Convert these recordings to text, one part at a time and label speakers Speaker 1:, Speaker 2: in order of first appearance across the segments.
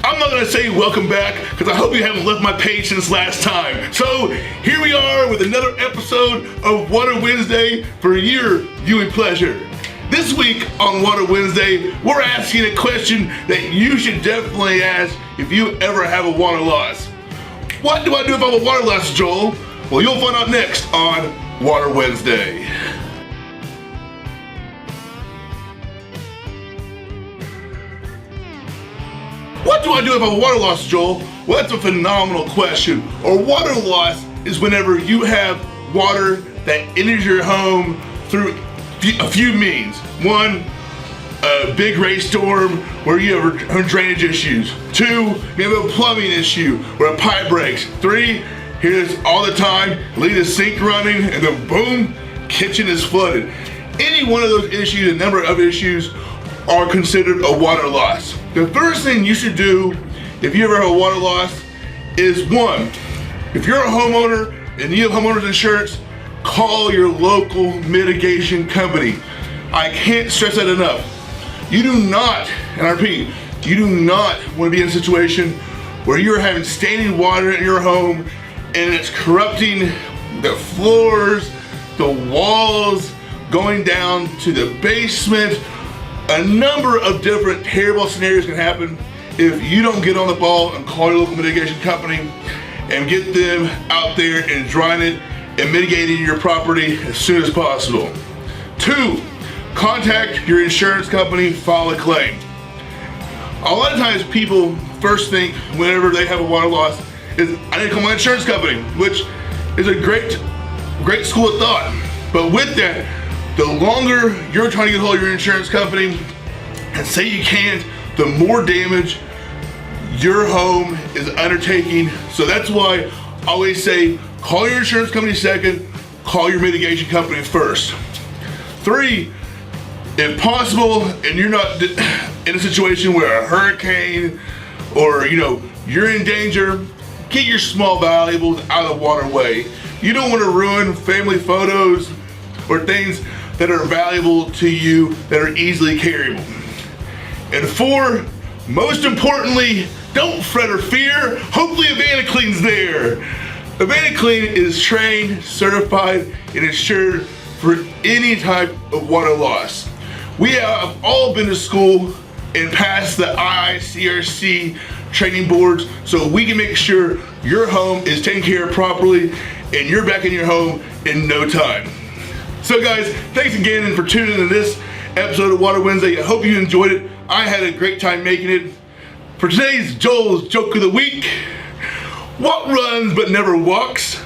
Speaker 1: I'm not gonna say welcome back because I hope you haven't left my page since last time. So here we are with another episode of Water Wednesday for your viewing pleasure. This week on Water Wednesday, we're asking a question that you should definitely ask if you ever have a water loss. What do I do if I have a water loss, Joel? Well, you'll find out next on Water Wednesday. What do I do if I have a water loss, Joel? Well, that's a phenomenal question. A water loss is whenever you have water that enters your home through a few means. One, a big rainstorm where you have drainage issues. Two, you have a plumbing issue where a pipe breaks. Three, hear this all the time, leave the sink running and then boom, kitchen is flooded. Any one of those issues, a number of issues, are considered a water loss. The first thing you should do if you ever have a water loss is one, if you're a homeowner and you have homeowner's insurance, call your local mitigation company. I can't stress that enough. You do not, and I repeat, you do not want to be in a situation where you're having standing water in your home and it's corrupting the floors, the walls, going down to the basement. A number of different terrible scenarios can happen if you don't get on the ball and call your local mitigation company and get them out there and drying it and mitigating your property as soon as possible. Two, contact your insurance company, file a claim. A lot of times people first think whenever they have a water loss is, I need to call my insurance company, which is a great school of thought. But with that, the longer you're trying to get a hold of your insurance company and say you can't, the more damage your home is undertaking. So that's why I always say, call your insurance company second, call your mitigation company first. Three, if possible, and you're not in a situation where a hurricane or you're in danger, get your small valuables out of the waterway. You don't want to ruin family photos or things that are valuable to you that are easily carryable. And four, most importantly, don't fret or fear. Hopefully AdvantaClean's there. AdvantaClean is trained, certified, and insured for any type of water loss. We have all been to school and passed the ICRC training boards so we can make sure your home is taken care of properly and you're back in your home in no time. So guys, thanks again for tuning in to this episode of Water Wednesday. I hope you enjoyed it. I had a great time making it. For today's Joel's Joke of the Week, what runs but never walks?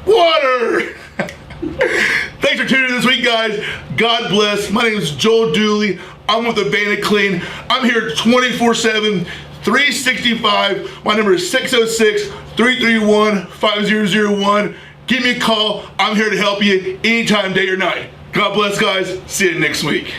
Speaker 1: Water! Thanks for tuning in this week, guys. God bless. My name is Joel Dooley. I'm with AdvantaClean. I'm here 24/7, 365. My number is 606-331-5001. Give me a call. I'm here to help you anytime, day or night. God bless, guys. See you next week.